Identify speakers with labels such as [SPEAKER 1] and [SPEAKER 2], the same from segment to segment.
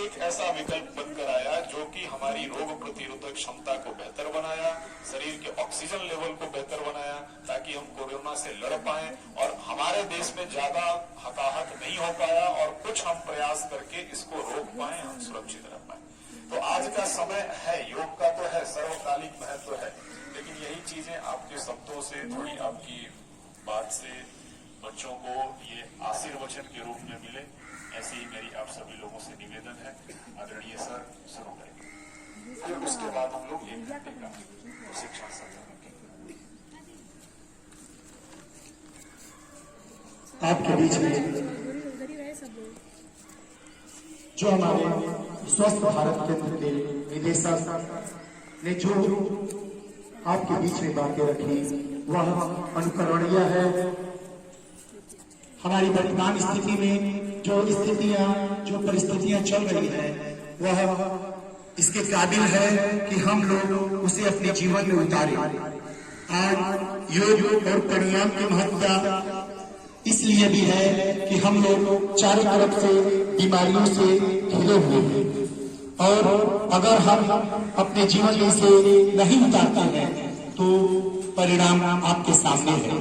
[SPEAKER 1] एक ऐसा विकल्प बनकर आया जो कि हमारी रोग प्रतिरोधक क्षमता को बेहतर बनाया, शरीर के ऑक्सीजन लेवल को बेहतर बनाया, ताकि हम कोरोना से लड़ पाए और हमारे देश में ज्यादा हताहत नहीं हो पाया और कुछ हम प्रयास करके इसको रोक पाए, हम सुरक्षित रह पाए। तो आज का समय है, योग का तो है, सर्वकालिक महत्व है, लेकिन यही चीजें आपके शब्दों से, थोड़ी आपकी बात से बच्चों को ये आशीर्वचन के रूप में मिले, ऐसी ही मेरी आप सभी लोगों से निवेदन है। आदरणीय सर शुरू करेंगे, फिर उसके बाद हम लोग 1 घंटे का प्रशिक्षण सत्र करेंगे।
[SPEAKER 2] आपके बीच में जो हमारे स्वस्थ भारत केंद्र के निदेशक ने जो आपके बीच में बातें रखी वह अनुकरणीय है। हमारी वर्तमान स्थिति में जो परिस्थितियां चल रही है वह इसके काबिल है कि हम लोग उसे अपने जीवन में उतारें। आज योग और प्राणायाम की महत्ता इसलिए भी है कि हम लोग चारों तरफ से बीमारियों से घिरे हुए हैं और अगर हम अपने जीवन में इसे नहीं उतारते हैं तो परिणाम आपके सामने है।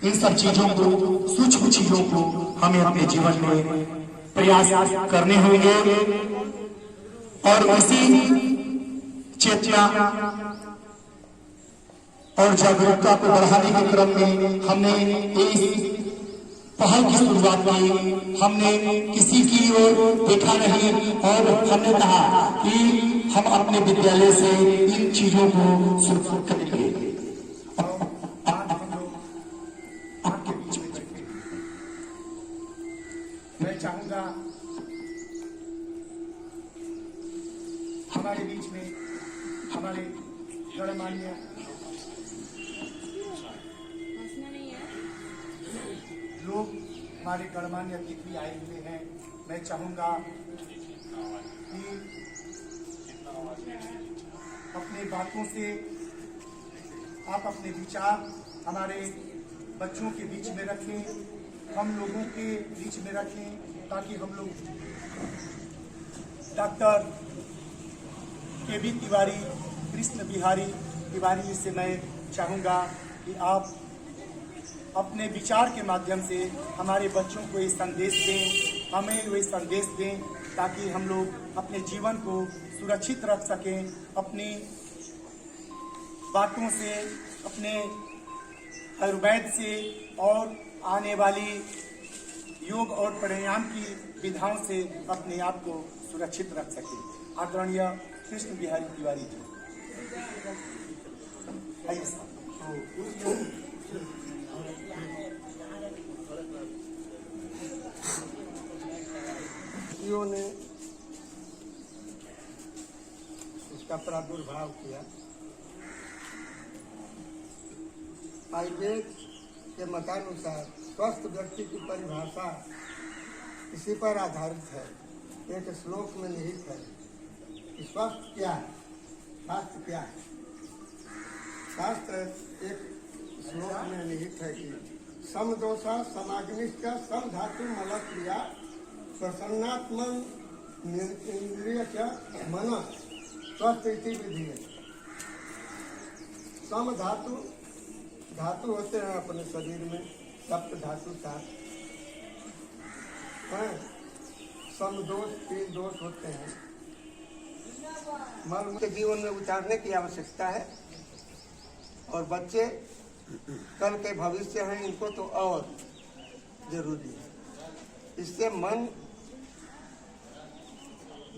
[SPEAKER 2] इन सब चीजों को, सूक्ष्म चीजों को हमें अपने जीवन में प्रयास करने होंगे और इसी चेतना और जागरूकता को बढ़ाने के क्रम में हमने इस पहल की शुरुआत की। हमने किसी की ओर देखा नहीं और हमने कहा कि हम अपने विद्यालय से इन चीजों को शुरू करेंगे।
[SPEAKER 3] मैं चाहूंगा हमारे बीच में हमारे गणमान्य लोग, हमारे गणमान्य अतिथि आए हुए हैं। मैं चाहूंगा कि अपने बातों से आप अपने विचार हमारे बच्चों के बीच में रखें, हम लोगों के बीच में रखें, ताकि हम लोग डॉक्टर के.बी. तिवारी, कृष्ण बिहारी तिवारी जी से मैं चाहूँगा कि आप अपने विचार के माध्यम से हमारे बच्चों को ये संदेश दें, हमें वो संदेश दें, ताकि हम लोग अपने जीवन को सुरक्षित रख सकें, अपनी बातों से, अपने आयुर्वेद से और आने वाली योग और प्राणायाम की विधाओं से अपने आप को सुरक्षित रख सके। आदरणीय कृष्ण बिहारी तिवारी जी, आइए साहब।
[SPEAKER 4] ने इसका प्रादुर्भाव किया। आयुर्वेद के मतानुसार स्वस्थ व्यक्ति की परिभाषा इसी पर आधारित है, एक श्लोक में निहित है कि स्वस्थ क्या है, स्वास्थ्य क्या है। शास्त्र एक श्लोक में निहित है कि समदोषा समाग्निश्च सम धातु मल क्रिया प्रसन्नात्मन इंद्रिय मन स्वस्थ इति विधि है। सम धातु धातु होते हैं अपने शरीर में, सप्त धातु 7 हैं। समदोष 3 दोष होते हैं। मल के जीवन में उतारने की आवश्यकता है और बच्चे कल के भविष्य हैं, इनको तो और जरूरी है। इससे मन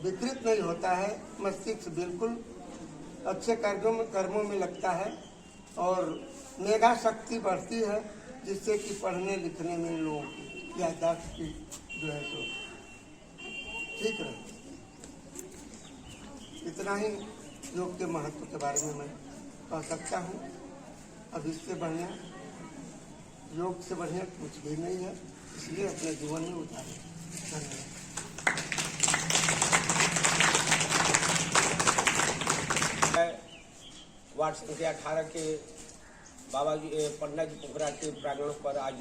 [SPEAKER 4] विकृत नहीं होता है, मस्तिष्क बिल्कुल अच्छे कर्मों में लगता है और मेधा शक्ति बढ़ती है, जिससे कि पढ़ने लिखने में लोगों की याददाश्त की जो है सो ठीक रहे। इतना ही योग के महत्व के बारे में मैं कह सकता हूँ। अब इससे बढ़िया, योग से बढ़िया कुछ भी नहीं है, इसलिए अपने जीवन में उतारें। धन्यवाद।
[SPEAKER 5] वार्ड संख्या 18 के बाबा जी पटना की पोखरा के प्रांगण पर आज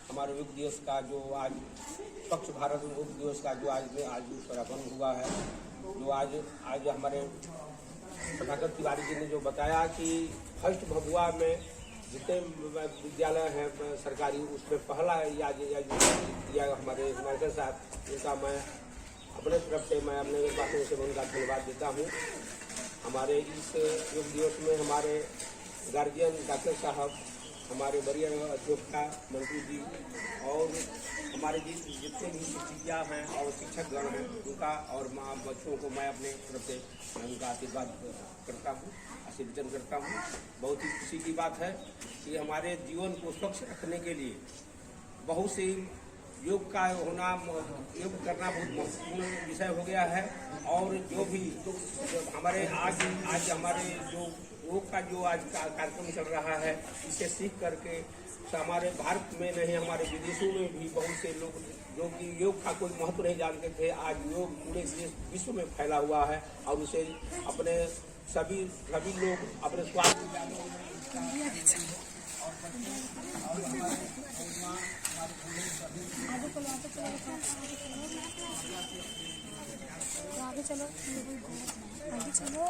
[SPEAKER 5] हमारे योग दिवस का जो आज स्वच्छ भारत योग दिवस का जो आज समापन हुआ है, जो आज हमारे प्रभाकर तिवारी जी ने जो बताया कि फर्स्ट भभुआ में जितने विद्यालय हैं सरकारी, उसमें पहला या हमारे मास्टर साहब, इनका मैं अपने तरफ से मैं अपने बातों से उनका धन्यवाद देता हूँ। हमारे इस योग दिवस में हमारे गार्जियन डॉक्टर साहब, हमारे वरीय अध्यापिका मंत्री जी और हमारे जितने भी शिक्षिका हैं और शिक्षकगण हैं, उनका और माँ बच्चों को मैं अपने तरफ से उनका आशीर्वाद करता हूँ, आशीर्वचन करता हूँ। बहुत ही खुशी की बात है कि हमारे जीवन को स्वच्छ रखने के लिए बहुत सी योग का होना, योग करना बहुत महत्वपूर्ण विषय हो गया है। और जो भी हमारे आज हमारे जो योग का जो आज कार्यक्रम चल रहा है, इसे सीख करके हमारे भारत में नहीं, हमारे विदेशों में भी बहुत से लोग जो कि योग का कोई महत्व नहीं जानते थे, आज योग पूरे विश्व में फैला हुआ है और उसे अपने सभी लोग अपने स्वास्थ्य
[SPEAKER 6] आगे चलो, आगे चलो,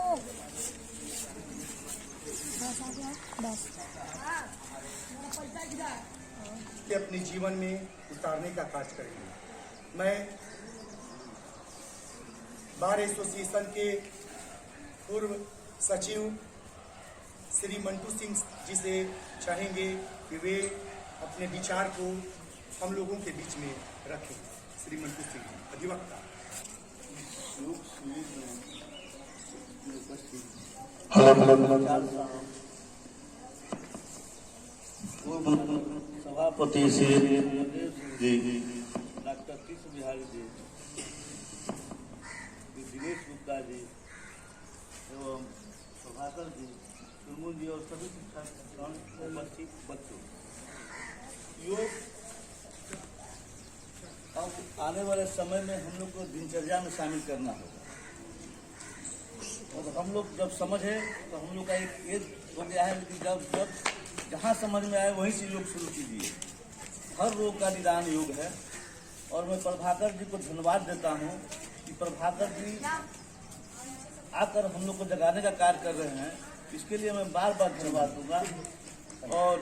[SPEAKER 6] बस
[SPEAKER 3] के अपने जीवन में उतारने का कार्य करेंगे। मैं बार एसोसिएशन के पूर्व सचिव श्री मंटू सिंह जी से चाहेंगे कि वे अपने विचार को हम लोगों के बीच में रखें। श्री मंटू सिंह, अधिवक्ता।
[SPEAKER 7] सभापति श्री डॉक्टर कृष्ण बिहारी जी, दिनेश गुप्ता जी एवं प्रभाकर जी, सुरमुन जी और सभी शिक्षक उपस्थित बच्चों, योग अब आने वाले समय में हम लोग को दिनचर्या में शामिल करना होगा। और हम लोग जब समझे तो हम लोग का एक एज हो गया है कि जब जहाँ समझ में आए वहीं से योग शुरू कीजिए। हर रोग का निदान योग है। और मैं प्रभाकर जी को धन्यवाद देता हूँ कि प्रभाकर जी आकर हम लोग को जगाने का कार्य कर रहे हैं। इसके लिए मैं बार बार धन्यवाद दूंगा। और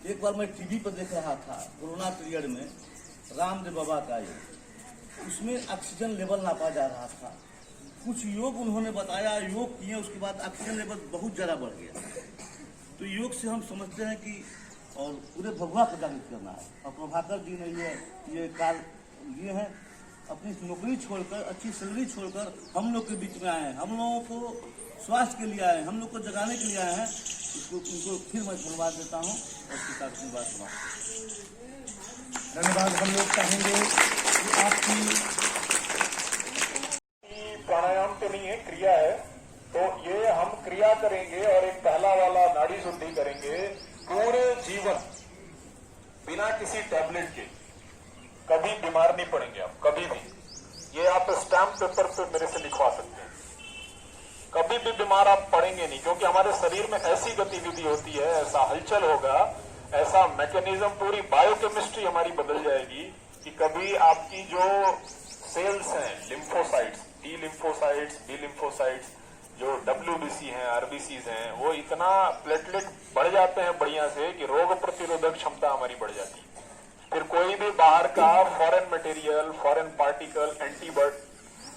[SPEAKER 7] एक बार मैं टीवी पर देख रहा था, कोरोना पीरियड में रामदेव बाबा का योग, उसमें ऑक्सीजन लेवल नापा जा रहा था। कुछ योग उन्होंने बताया, योग किए, उसके बाद ऑक्सीजन लेवल बहुत ज़्यादा बढ़ गया। तो योग से हम समझते हैं कि और पूरे भगवा को जागृत करना है। और प्रभाकर जी ने ये कार्य लिए हैं, अपनी नौकरी छोड़कर, अच्छी सैलरी छोड़कर हम लोग के बीच में आए हैं, हम लोगों को स्वास्थ्य के लिए आए हैं, हम लोग को जगाने के लिए आए हैं। उनको फिर मैं धन्यवाद देता हूँ और उसके साथ अपनी बात सुनाऊँ।
[SPEAKER 3] धन्यवाद। हम लोग चाहेंगे कि आपकी
[SPEAKER 1] प्राणायाम तो नहीं है, क्रिया है, तो ये हम क्रिया करेंगे और एक पहला वाला नाड़ी शुद्धि करेंगे। पूरे जीवन बिना किसी टैबलेट के कभी बीमार नहीं पड़ेंगे आप, कभी भी। ये आप स्टैम्प पेपर पे मेरे से लिखवा सकते हैं। कभी भी बीमार आप पड़ेंगे नहीं, क्योंकि हमारे शरीर में ऐसी गतिविधि होती है, ऐसा हलचल होगा, ऐसा मैकेनिज्म, पूरी बायोकेमिस्ट्री हमारी बदल जाएगी कि कभी आपकी जो सेल्स हैं, lymphocytes, T lymphocytes, B lymphocytes, जो WBC हैं, RBCs हैं, वो इतना प्लेटलेट बढ़ जाते हैं बढ़िया से कि रोग प्रतिरोधक क्षमता हमारी बढ़ जाती है। फिर कोई भी बाहर का foreign material, foreign particle,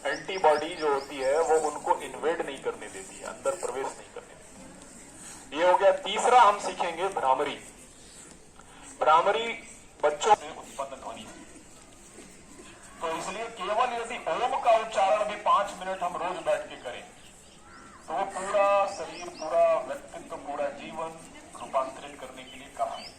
[SPEAKER 1] antibody जो होती है, वो उनको इन्वेड नहीं करने देती है, अंदर प्रवेश नहीं करने देती। ये हो गया। तीसरा हम सीखेंगे भ्रामरी। भ्रामरी बच्चों में उत्पन्न ध्वनि है, तो इसलिए केवल यदि ओम का उच्चारण भी 5 मिनट हम रोज बैठ के करें तो वो पूरा शरीर, पूरा व्यक्तित्व, पूरा जीवन रूपांतरित करने के लिए काफी है।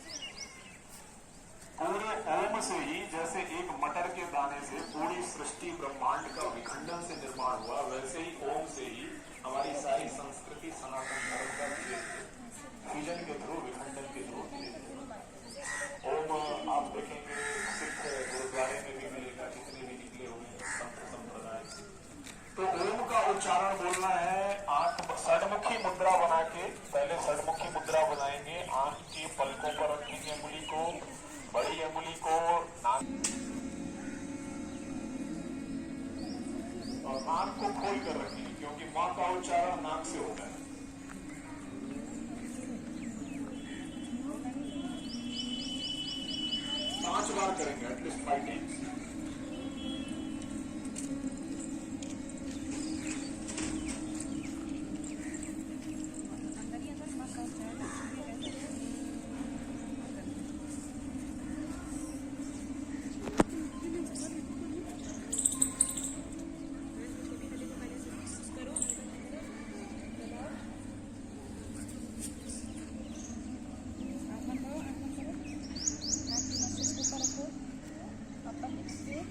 [SPEAKER 1] पूरे ओम से ही, जैसे एक मटर के दाने से पूरी सृष्टि ब्रह्मांड का विखंडन से निर्माण हुआ, वैसे ही ओम से ही हमारी सारी संस्कृति, सनातन धर्म का फ्यूजन के थ्रू, विखंडन के थ्रू ओम आप देखेंगे सिख गुरुद्वारे में भी मिलेगा, जितने भी निकले हुए संत संप्रदाय। तो ओम का उच्चारण बोलना है। आंख षडमुखी मुद्रा बना के, पहले षडमुखी मुद्रा बनाएं, कान को खोल कर रखें, क्योंकि मां का उच्चारण नाक से होता है। पांच बार करेंगे, एटलीस्ट 5 टाइम्स।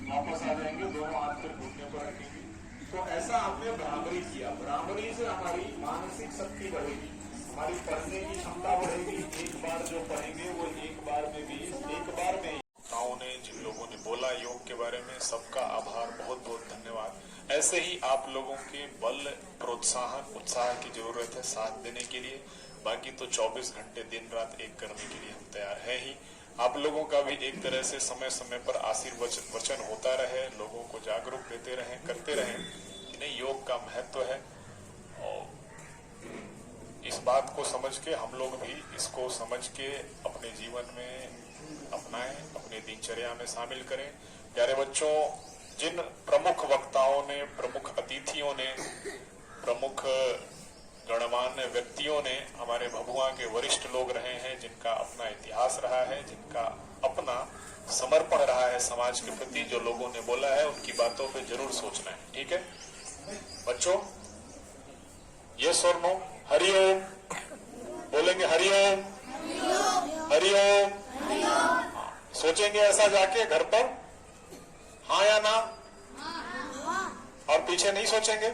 [SPEAKER 1] वापस आ जाएंगे, दोनों हाथ फिर घुटने पर रखेंगे। तो ऐसा हमने भ्रामरी किया। भ्रामरी से हमारी मानसिक शक्ति बढ़ेगी, हमारी पढ़ने की क्षमता बढ़ेगी। एक बार जो पढ़ेंगे वो एक बार में ने जिन लोगों ने बोला योग के बारे में, सबका आभार, बहुत बहुत धन्यवाद। ऐसे ही आप लोगों के बल, प्रोत्साहन, उत्साह की जरूरत है साथ देने के लिए। बाकी तो 24 घंटे दिन रात एक करने के लिए हम तैयार हैं ही। आप लोगों का भी एक तरह से समय समय पर आशीर्वचन होता रहे, लोगों को जागरूक देते रहें, करते रहें कि नहीं योग का महत्व है। और इस बात को समझ के हम लोग भी इसको समझ के अपने जीवन में अपनाएं, अपनी दिनचर्या में शामिल करें। प्यारे बच्चों, जिन प्रमुख वक्ताओं ने, प्रमुख अतिथियों ने, प्रमुख गणमान्य व्यक्तियों ने, हमारे भभुआ के वरिष्ठ लोग रहे हैं, जिनका अपना इतिहास रहा है, जिनका अपना समर्पण रहा है समाज के प्रति, जो लोगों ने बोला है उनकी बातों पे जरूर सोचना है। ठीक है बच्चों? यस और नो? हरिओम बोलेंगे, हरिओम, हरिओम। सोचेंगे ऐसा जाके घर पर, हाँ या ना? और पीछे नहीं सोचेंगे?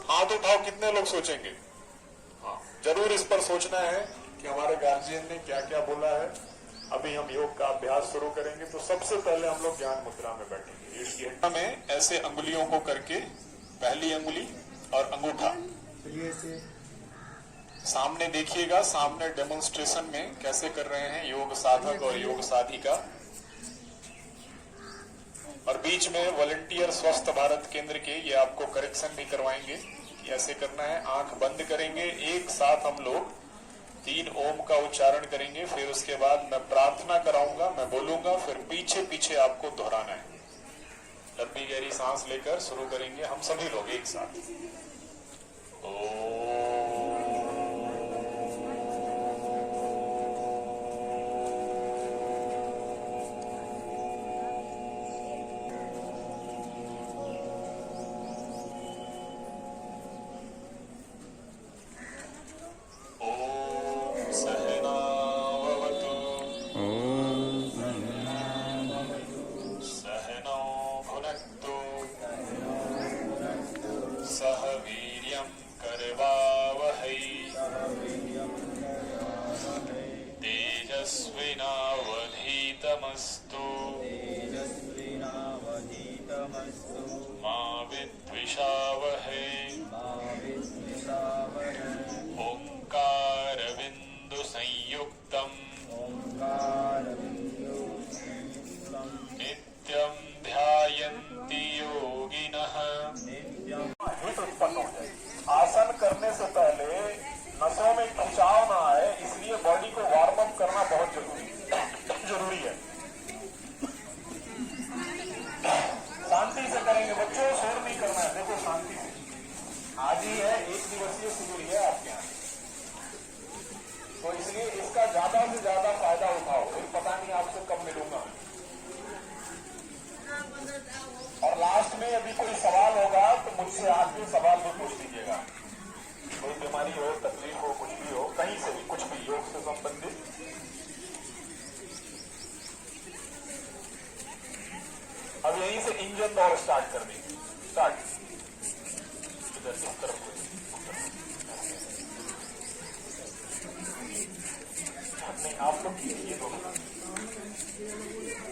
[SPEAKER 1] हाथ उठाओ, कितने लोग सोचेंगे? हाँ, जरूर इस पर सोचना है कि हमारे गार्जियन ने क्या क्या बोला है। अभी हम योग का अभ्यास शुरू करेंगे, तो सबसे पहले हम लोग ज्ञान मुद्रा में बैठेंगे। रीढ़ की हड्डी में ऐसे अंगुलियों को करके, पहली अंगुली और अंगूठा सामने देखिएगा। सामने डेमोन्स्ट्रेशन में कैसे कर रहे हैं योग साधक और योग साधिका। और बीच में वॉलंटियर स्वस्थ भारत केंद्र के, ये आपको करेक्शन भी करवाएंगे कि ऐसे करना है। आंख बंद करेंगे, एक साथ हम लोग 3 ओम का उच्चारण करेंगे। फिर उसके बाद मैं प्रार्थना कराऊंगा, मैं बोलूंगा, फिर पीछे पीछे आपको दोहराना है। लंबी गहरी सांस लेकर शुरू करेंगे हम सभी लोग एक साथ। सह वीर्यं करवावहै तेजस्विनावधीतमस्तु मा विद्विषावहै। ओंकारबिंदु संयुक्तम् नित्यं ध्यायन्ति योगिनः। उत्पन्न हो जाए। आसन करने से पहले नसों में खिंचाव ना आए, इसलिए बॉडी को वार्म अप करना बहुत जरूरी है। शांति से करेंगे बच्चों, शोर नहीं करना है। देखो शांति से, आज ही है, 1 दिवसीय शिविर है आपके यहाँ, तो इसलिए इसका ज्यादा से ज्यादा फायदा उठाओ। फिर पता नहीं आपसे कब मिलूंगा। और लास्ट में यदि कोई सवाल होगा तो मुझसे आके सवाल भी पूछ लीजिएगा। कोई बीमारी हो, तकलीफ हो, कुछ भी हो, कहीं से भी, कुछ भी योग से संबंधित। अब यहीं से इंजन दौड़ स्टार्ट कर देंगे। स्टार्ट इधर इस तरफ नहीं, आप लोग ये दोनों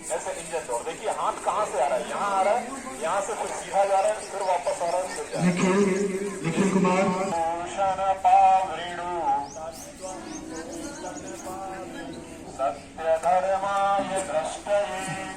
[SPEAKER 1] ऐसे इंजन दौड़। देखिए हाथ कहाँ से आ रहा है, यहाँ आ रहा है, यहाँ से फिर सीधा जा रहा है, फिर वापस आ रहा है, फिर जा रहा है।
[SPEAKER 2] निखिल कुमार
[SPEAKER 1] भूषण पावृणु सत्य धर्माय द्रष्टये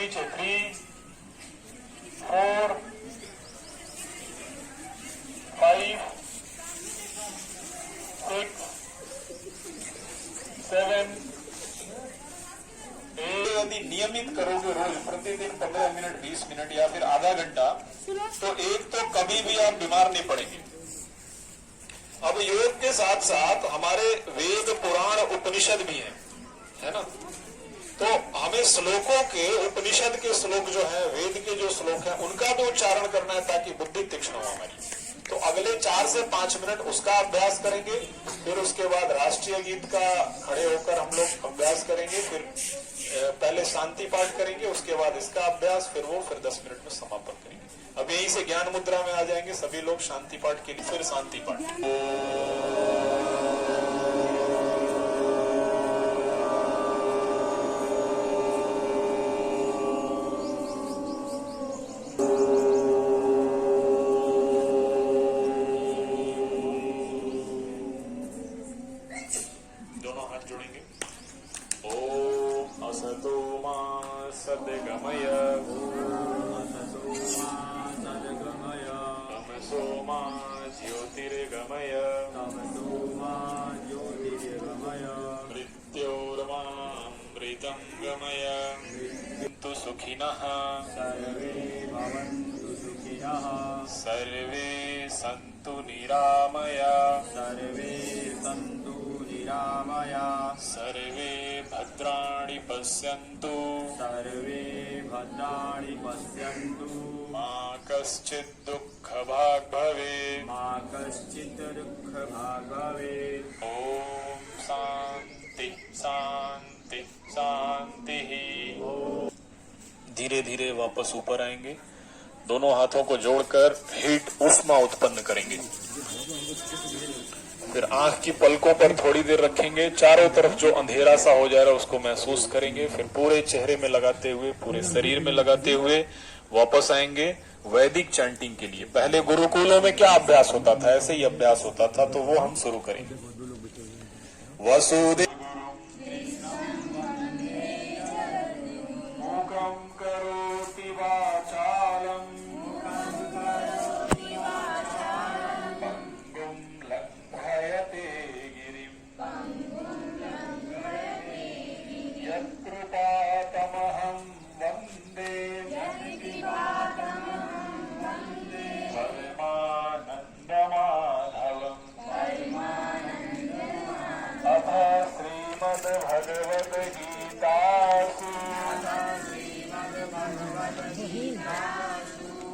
[SPEAKER 1] नीचे 3, 4, 5, 6, 7, 8। यदि नियमित करोगे रोज प्रतिदिन 15 मिनट, 20 मिनट या फिर आधा घंटा, तो एक तो कभी भी आप बीमार नहीं पड़ेंगे। अब योग के साथ साथ हमारे वेद, पुराण, उपनिषद भी हैं, है ना। तो हमें श्लोकों के, उपनिषद के श्लोक जो है, वेद के जो श्लोक है, उनका भी उच्चारण करना है ताकि बुद्धि तीक्ष्ण हो हमारी। तो अगले 4 से 5 मिनट उसका अभ्यास करेंगे। फिर उसके बाद राष्ट्रीय गीत का खड़े होकर हम लोग अभ्यास करेंगे। फिर पहले शांति पाठ करेंगे, उसके बाद इसका अभ्यास, फिर 10 मिनट में समापन करेंगे। अब यहीं से ज्ञान मुद्रा में आ जाएंगे सभी लोग शांति पाठ के लिए। फिर शांति पाठ। दोनों हाथ जोड़ेंगे। ओम असतो मा सद्गमय, तमसो मा ज्योतिर्गमय, मृत्योर्मामृतं गमय। तु सुखिनः सर्वे सन्तु निरामया, सर्वे भद्राणि पश्यन्तु, मा कश्चित् दुःखभाग् भवेत्। ओम शांति शांति शांति। धीरे धीरे वापस ऊपर आएंगे। दोनों हाथों को जोड़कर हीट उष्मा उत्पन्न करेंगे। फिर आंख की पलकों पर थोड़ी देर रखेंगे। चारों तरफ जो अंधेरा सा हो जा रहा है उसको महसूस करेंगे। फिर पूरे चेहरे में लगाते हुए, पूरे शरीर में लगाते हुए वापस आएंगे वैदिक चैंटिंग के लिए। पहले गुरुकुलों में क्या अभ्यास होता था, ऐसे ही अभ्यास होता था, तो वो हम शुरू करेंगे। वसुदेव मुखं करोति वाचालं, पंगुं लङ्घयते गिरिं, यत्कृपातमहं वन्दे परमानन्दमाधवम्। अथ श्रीमद्भगवद्गीतासु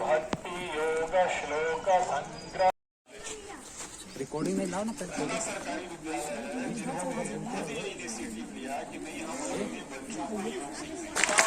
[SPEAKER 1] भक्ति योग श्लोक संग्रह।
[SPEAKER 8] रिकॉर्डिंग में लाओ ना
[SPEAKER 1] सरकारी विद्यालय इनिशिएटिव लिया कि नहीं, हम अपने बच्चों को योग सीखने